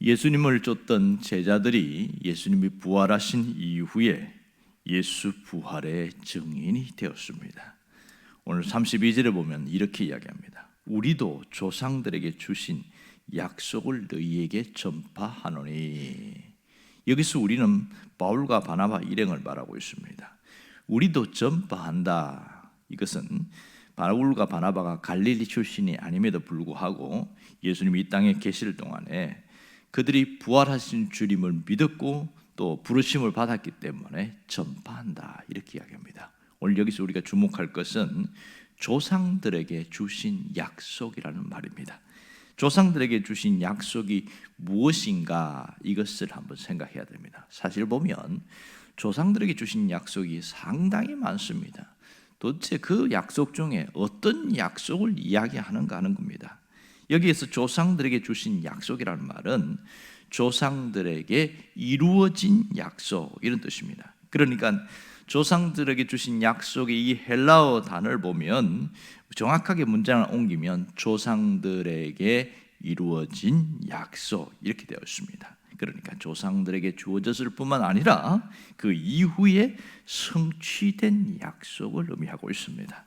예수님을 쫓던 제자들이 예수님이 부활하신 이후에 예수 부활의 증인이 되었습니다. 오늘 32절에 보면 이렇게 이야기합니다. 우리도 조상들에게 주신 약속을 너희에게 전파하노니. 여기서 우리는 바울과 바나바 일행을 말하고 있습니다. 우리도 전파한다. 이것은 바울과 바나바가 갈릴리 출신이 아님에도 불구하고 예수님이 이 땅에 계실 동안에 그들이 부활하신 주님을 믿었고 또 부르심을 받았기 때문에 전파한다, 이렇게 이야기합니다. 오늘 여기서 우리가 주목할 것은 조상들에게 주신 약속이라는 말입니다. 조상들에게 주신 약속이 무엇인가, 이것을 한번 생각해야 됩니다. 사실 보면 조상들에게 주신 약속이 상당히 많습니다. 도대체 그 약속 중에 어떤 약속을 이야기하는가 하는 겁니다. 여기에서 조상들에게 주신 약속이라는 말은 조상들에게 이루어진 약속, 이런 뜻입니다. 그러니까 조상들에게 주신 약속의 이 헬라어 단어를 보면 정확하게 문장을 옮기면 조상들에게 이루어진 약속, 이렇게 되어 있습니다. 그러니까 조상들에게 주어졌을 뿐만 아니라 그 이후에 성취된 약속을 의미하고 있습니다.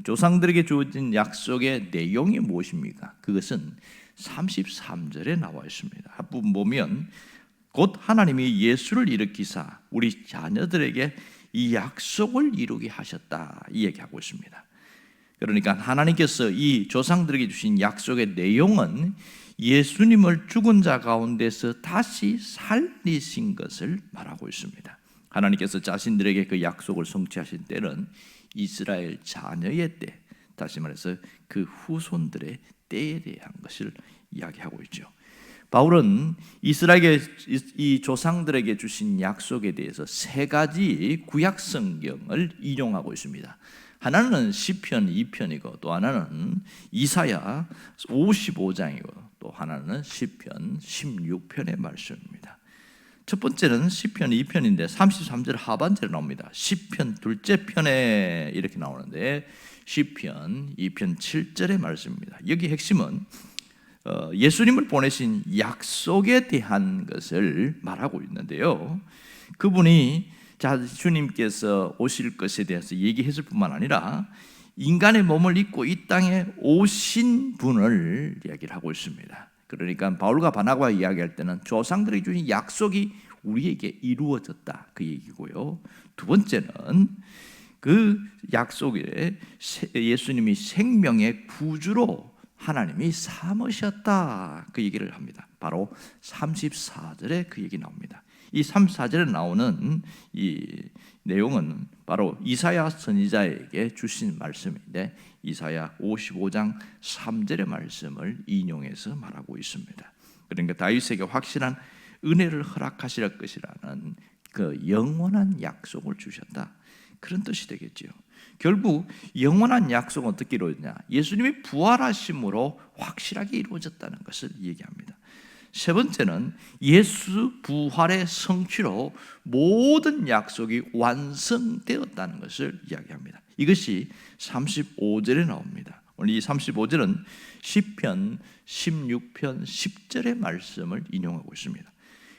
조상들에게 주어진 약속의 내용이 무엇입니까? 그것은 33절에 나와 있습니다. 앞부분 보면 곧 하나님이 예수를 일으키사 우리 자녀들에게 이 약속을 이루게 하셨다, 이 얘기하고 있습니다. 그러니까 하나님께서 이 조상들에게 주신 약속의 내용은 예수님을 죽은 자 가운데서 다시 살리신 것을 말하고 있습니다. 하나님께서 자신들에게 그 약속을 성취하신 때는 이스라엘 자녀의 때, 다시 말해서 그 후손들의 때에 대한 것을 이야기하고 있죠. 바울은 이스라엘의 이 조상들에게 주신 약속에 대해서 세 가지 구약 성경을 인용하고 있습니다. 하나는 시편 2편이고 또 하나는 이사야 55장이고 또 하나는 시편 16편의 말씀입니다. 첫 번째는 시편 2편인데 33절 하반절에 나옵니다. 시편 둘째 편에 이렇게 나오는데 시편 2편 7절의 말씀입니다. 여기 핵심은 예수님을 보내신 약속에 대한 것을 말하고 있는데요. 그분이 주님께서 오실 것에 대해서 얘기했을 뿐만 아니라 인간의 몸을 입고 이 땅에 오신 분을 이야기를 하고 있습니다. 그러니까 바울과 바나바가 이야기할 때는 조상들에게 주신 약속이 우리에게 이루어졌다, 그 얘기고요. 두 번째는 그 약속에 예수님이 생명의 구주로 하나님이 삼으셨다, 그 얘기를 합니다. 바로 34절에 그 얘기 나옵니다. 이 34절에 나오는 이 내용은 바로 이사야 선지자에게 주신 말씀인데 이사야 55장 3절의 말씀을 인용해서 말하고 있습니다. 그러니까 다윗에게 확실한 은혜를 허락하실 것이라는 그 영원한 약속을 주셨다, 그런 뜻이 되겠죠. 결국 영원한 약속은 어떻게 이루어지냐? 예수님이 부활하심으로 확실하게 이루어졌다는 것을 얘기합니다. 세 번째는 예수 부활의 성취로 모든 약속이 완성되었다는 것을 이야기합니다. 이것이 35절에 나옵니다. 오늘 이 35절은 시편 16편 10절의 말씀을 인용하고 있습니다.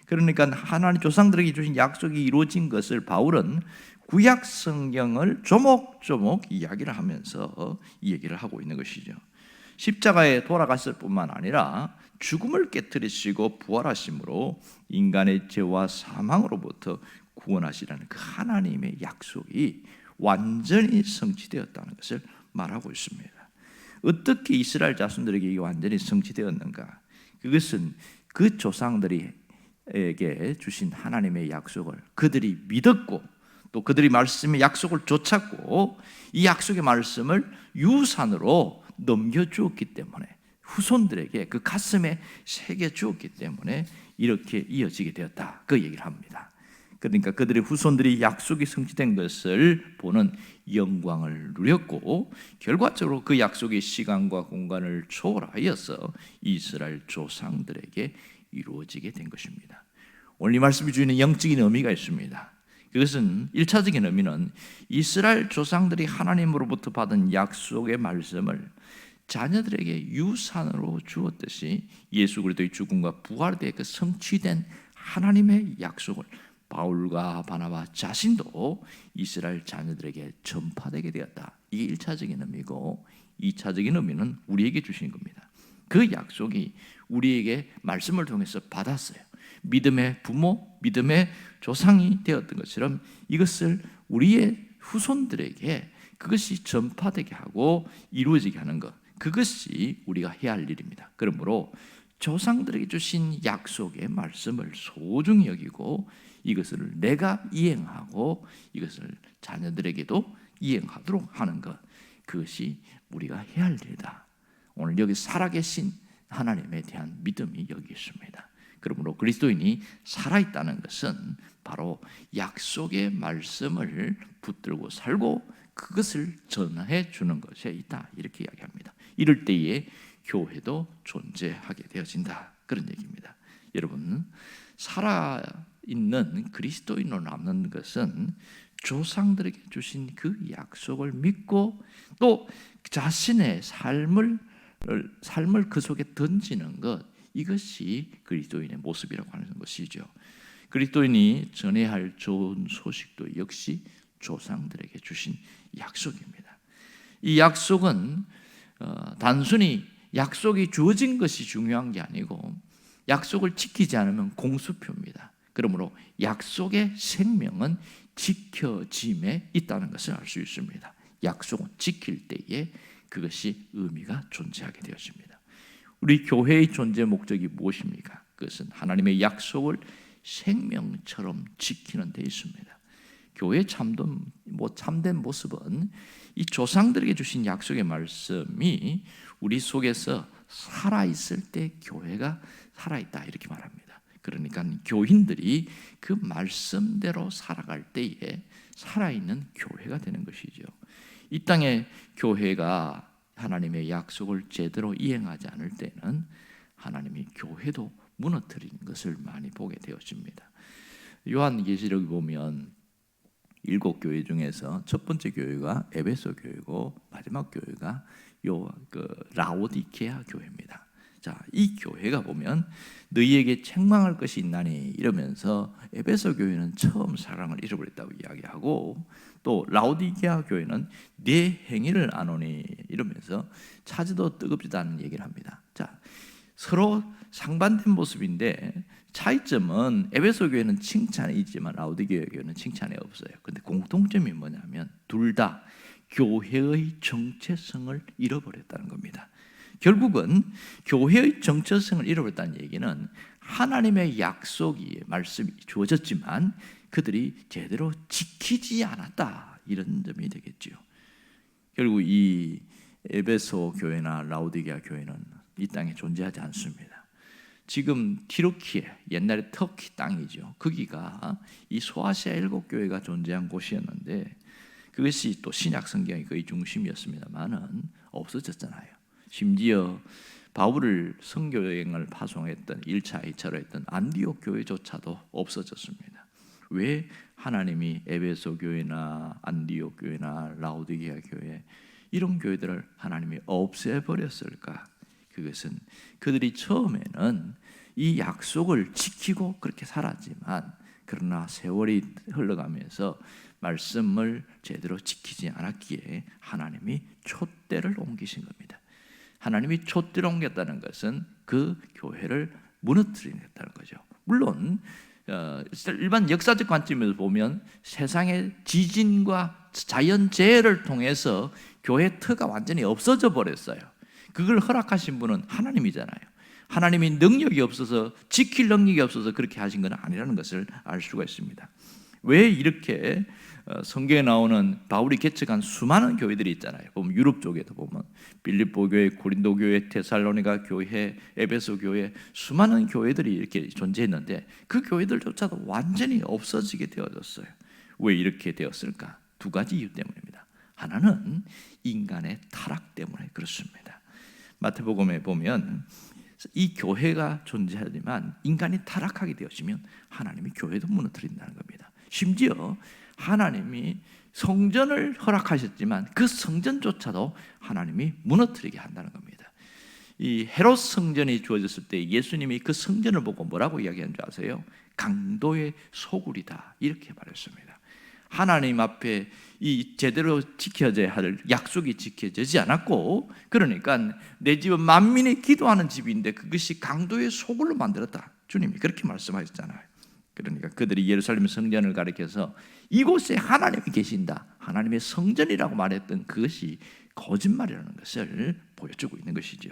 그러니까 하나님 조상들에게 주신 약속이 이루어진 것을 바울은 구약 성경을 조목조목 이야기를 하면서 이 얘기를 하고 있는 것이죠. 십자가에 돌아갔을 뿐만 아니라 죽음을 깨뜨리시고 부활하심으로 인간의 죄와 사망으로부터 구원하시라는 그 하나님의 약속이 완전히 성취되었다는 것을 말하고 있습니다. 어떻게 이스라엘 자손들에게 이게 완전히 성취되었는가? 그것은 그 조상들에게 주신 하나님의 약속을 그들이 믿었고 또 그들이 말씀의 약속을 좇았고 이 약속의 말씀을 유산으로 넘겨주었기 때문에 후손들에게 그 가슴에 새겨주었기 때문에 이렇게 이어지게 되었다, 그 얘기를 합니다. 그러니까 그들의 후손들이 약속이 성취된 것을 보는 영광을 누렸고 결과적으로 그 약속이 시간과 공간을 초월하여서 이스라엘 조상들에게 이루어지게 된 것입니다. 오늘 이 말씀이 주는 영적인 의미가 있습니다. 그것은 1차적인 의미는 이스라엘 조상들이 하나님으로부터 받은 약속의 말씀을 자녀들에게 유산으로 주었듯이 예수 그리스도의 죽음과 부활에 그 성취된 하나님의 약속을 바울과 바나바 자신도 이스라엘 자녀들에게 전파되게 되었다. 이게 1차적인 의미고 2차적인 의미는 우리에게 주신 겁니다. 그 약속이 우리에게 말씀을 통해서 받았어요. 믿음의 부모, 믿음의 조상이 되었던 것처럼 이것을 우리의 후손들에게 그것이 전파되게 하고 이루어지게 하는 것, 그것이 우리가 해야 할 일입니다. 그러므로 조상들에게 주신 약속의 말씀을 소중히 여기고 이것을 내가 이행하고 이것을 자녀들에게도 이행하도록 하는 것, 그것이 우리가 해야 할 일이다. 오늘 여기 살아계신 하나님에 대한 믿음이 여기 있습니다. 그러므로 그리스도인이 살아있다는 것은 바로 약속의 말씀을 붙들고 살고 그것을 전해 주는 것에 있다, 이렇게 이야기합니다. 이럴 때에 교회도 존재하게 되어진다, 그런 얘기입니다. 여러분, 살아있는 그리스도인으로 남는 것은 조상들에게 주신 그 약속을 믿고 또 자신의 삶을 그 속에 던지는 것, 이것이 그리스도인의 모습이라고 하는 것이죠. 그리스도인이 전해야 할 좋은 소식도 역시 조상들에게 주신 약속입니다. 이 약속은 단순히 약속이 주어진 것이 중요한 게 아니고 약속을 지키지 않으면 공수표입니다. 그러므로 약속의 생명은 지켜짐에 있다는 것을 알 수 있습니다. 약속은 지킬 때에 그것이 의미가 존재하게 되었습니다. 우리 교회의 존재 목적이 무엇입니까? 그것은 하나님의 약속을 생명처럼 지키는 데 있습니다. 교회의 참된 모습은 이 조상들에게 주신 약속의 말씀이 우리 속에서 살아있을 때 교회가 살아있다, 이렇게 말합니다. 그러니까 교인들이 그 말씀대로 살아갈 때에 살아있는 교회가 되는 것이죠. 이 땅의 교회가 하나님의 약속을 제대로 이행하지 않을 때는 하나님이 교회도 무너뜨리는 것을 많이 보게 되었습니다. 요한계시록에 보면 7교회 중에서 첫 번째 교회가 에베소 교회고 마지막 교회가 라오디게아 교회입니다. 자, 이 교회가 보면 너희에게 책망할 것이 있나니 이러면서 에베소 교회는 처음 사랑을 잃어버렸다고 이야기하고 또 라오디게아 교회는 네 행위를 아노니 이러면서 차지도 뜨겁지도 않은 얘기를 합니다. 자, 서로 상반된 모습인데 차이점은 에베소 교회는 칭찬이 있지만 라오디게아 교회는 칭찬이 없어요. 근데 공통점이 뭐냐면 둘 다 교회의 정체성을 잃어버렸다는 겁니다. 결국은 교회의 정체성을 잃어버렸다는 얘기는 하나님의 약속이 말씀이 주어졌지만 그들이 제대로 지키지 않았다, 이런 점이 되겠죠. 결국 이 에베소 교회나 라오디게아 교회는 이 땅에 존재하지 않습니다. 지금 티르키에, 옛날에 터키 땅이죠. 거기가 이 소아시아 7교회가 존재한 곳이었는데 그것이 또 신약 성경의 거의 중심이었습니다만은 없어졌잖아요. 심지어 바울을 선교 여행을 파송했던 1차, 2차로 했던 안디옥 교회조차도 없어졌습니다. 왜 하나님이 에베소 교회나 안디옥 교회나 라오디게아 교회 이런 교회들을 하나님이 없애버렸을까? 그것은 그들이 처음에는 이 약속을 지키고 그렇게 살았지만 그러나 세월이 흘러가면서 말씀을 제대로 지키지 않았기에 하나님이 촛대를 옮기신 겁니다. 하나님이 촛대를 옮겼다는 것은 그 교회를 무너뜨리겠다는 거죠. 물론 일반 역사적 관점에서 보면 세상의 지진과 자연재해를 통해서 교회 터가 완전히 없어져 버렸어요. 그걸 허락하신 분은 하나님이잖아요. 하나님이 능력이 없어서, 지킬 능력이 없어서 그렇게 하신 건 아니라는 것을 알 수가 있습니다. 왜 이렇게 성경에 나오는 바울이 개척한 수많은 교회들이 있잖아요. 보면 유럽 쪽에도 보면 빌립보 교회, 고린도 교회, 데살로니가 교회, 에베소 교회, 수많은 교회들이 이렇게 존재했는데 그 교회들조차도 완전히 없어지게 되어졌어요. 왜 이렇게 되었을까? 두 가지 이유 때문입니다. 하나는 인간의 타락 때문에 그렇습니다. 마태복음에 보면 이 교회가 존재하지만 인간이 타락하게 되었으면 하나님이 교회도 무너뜨린다는 겁니다. 심지어 하나님이 성전을 허락하셨지만 그 성전조차도 하나님이 무너뜨리게 한다는 겁니다. 이 헤롯 성전이 주어졌을 때 예수님이 그 성전을 보고 뭐라고 이야기한 줄 아세요? 강도의 소굴이다, 이렇게 말했습니다. 하나님 앞에 이 제대로 지켜져야 할 약속이 지켜지지 않았고, 그러니까 내 집은 만민이 기도하는 집인데 그것이 강도의 소굴로 만들었다, 주님이 그렇게 말씀하셨잖아요. 그러니까 그들이 예루살렘 성전을 가리켜서 이곳에 하나님이 계신다, 하나님의 성전이라고 말했던 그것이 거짓말이라는 것을 보여주고 있는 것이죠.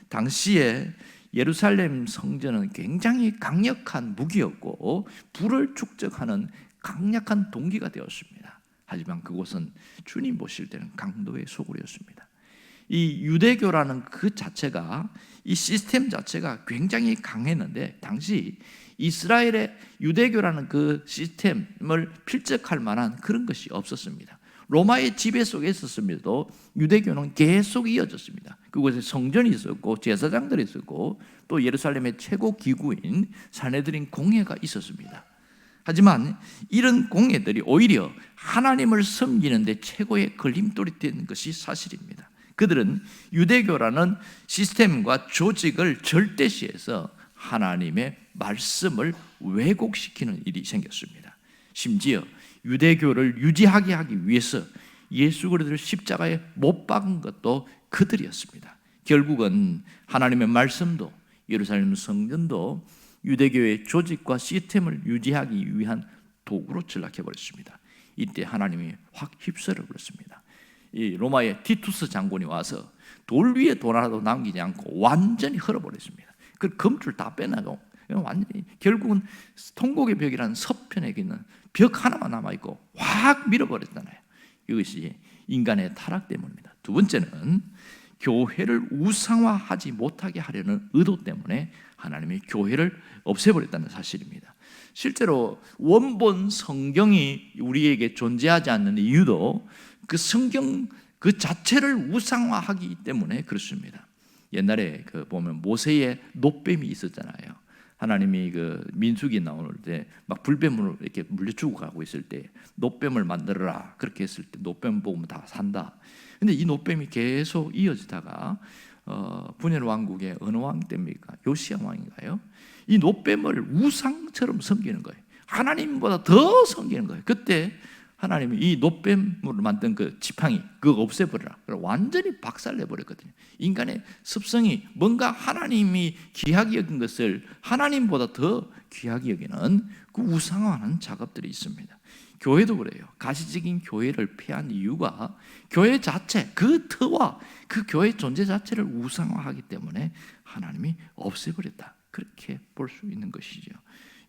당시에 예루살렘 성전은 굉장히 강력한 무기였고 불을 축적하는 강력한 동기가 되었습니다. 하지만 그곳은 주님 보실 때는 강도의 소굴이었습니다. 이 유대교라는 그 자체가, 이 시스템 자체가 굉장히 강했는데 당시 이스라엘의 유대교라는 그 시스템을 필적할 만한 그런 것이 없었습니다. 로마의 지배 속에 있었음에도 유대교는 계속 이어졌습니다. 그곳에 성전이 있었고 제사장들이 있었고 또 예루살렘의 최고 기구인 산헤드린 공회가 있었습니다. 하지만 이런 공회들이 오히려 하나님을 섬기는 데 최고의 걸림돌이 된 것이 사실입니다. 그들은 유대교라는 시스템과 조직을 절대시해서 하나님의 말씀을 왜곡시키는 일이 생겼습니다. 심지어 유대교를 유지하게 하기 위해서 예수 그리스도를 십자가에 못 박은 것도 그들이었습니다. 결국은 하나님의 말씀도 예루살렘 성전도 유대교의 조직과 시스템을 유지하기 위한 도구로 전락해버렸습니다. 이때 하나님이 확 휩쓸어 버렸습니다. 이 로마의 티투스 장군이 와서 돌 위에 돌 하나도 남기지 않고 완전히 헐어버렸습니다. 그 검줄 다 빼내고 완전히 결국은 통곡의 벽이라는 서편에 있는 벽 하나만 남아있고 확 밀어버렸잖아요. 이것이 인간의 타락 때문입니다. 두 번째는 교회를 우상화하지 못하게 하려는 의도 때문에 하나님이 교회를 없애버렸다는 사실입니다. 실제로 원본 성경이 우리에게 존재하지 않는 이유도 그 성경 그 자체를 우상화하기 때문에 그렇습니다. 옛날에 그 보면 모세의 놋뱀이 있었잖아요. 하나님이 그 민수기 나올 때 막 불뱀으로 이렇게 물려주고 가고 있을 때 놋뱀을 만들어라 그렇게 했을 때 놋뱀 보면 다 산다. 근데 이 놋뱀이 계속 이어지다가 분열 왕국의 어느 왕 때입니까? 요시야 왕인가요? 이 놋뱀을 우상처럼 섬기는 거예요. 하나님보다 더 섬기는 거예요. 그때 하나님이 이 놋뱀으로 만든 그 지팡이 그거 없애버려라. 완전히 박살내버렸거든요. 인간의 습성이 뭔가 하나님이 귀하게 여긴 것을 하나님보다 더 귀하게 여기는 그 우상화하는 작업들이 있습니다. 교회도 그래요. 가시적인 교회를 폐한 이유가 교회 자체 그 터와 그 교회 존재 자체를 우상화하기 때문에 하나님이 없애버렸다, 그렇게 볼 수 있는 것이죠.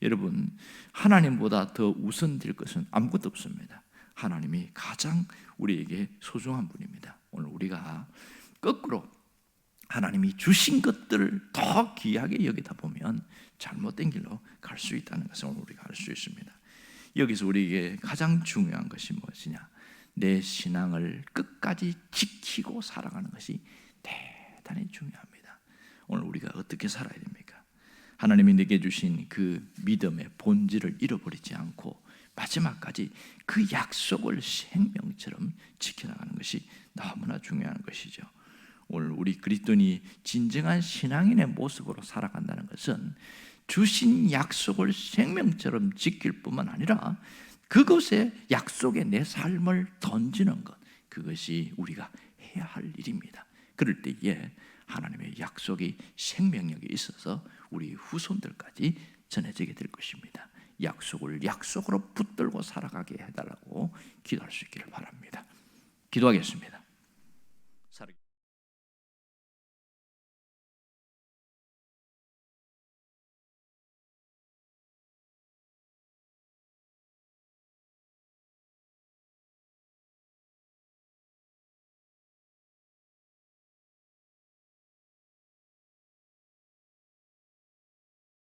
여러분, 하나님보다 더 우선될 것은 아무것도 없습니다. 하나님이 가장 우리에게 소중한 분입니다. 오늘 우리가 거꾸로 하나님이 주신 것들을 더 귀하게 여기다 보면 잘못된 길로 갈 수 있다는 것을 오늘 우리가 알 수 있습니다. 여기서 우리에게 가장 중요한 것이 무엇이냐? 내 신앙을 끝까지 지키고 살아가는 것이 대단히 중요합니다. 오늘 우리가 어떻게 살아야 됩니까? 하나님이 내게 주신 그 믿음의 본질을 잃어버리지 않고 마지막까지 그 약속을 생명처럼 지켜나가는 것이 너무나 중요한 것이죠. 오늘 우리 그리스도인이 진정한 신앙인의 모습으로 살아간다는 것은 주신 약속을 생명처럼 지킬 뿐만 아니라 그것에 약속에 내 삶을 던지는 것, 그것이 우리가 해야 할 일입니다. 그럴 때에 하나님의 약속이 생명력이 있어서 우리 후손들까지 전해지게 될 것입니다. 약속을 약속으로 붙들고 살아가게 해달라고 기도할 수 있기를 바랍니다. 기도하겠습니다.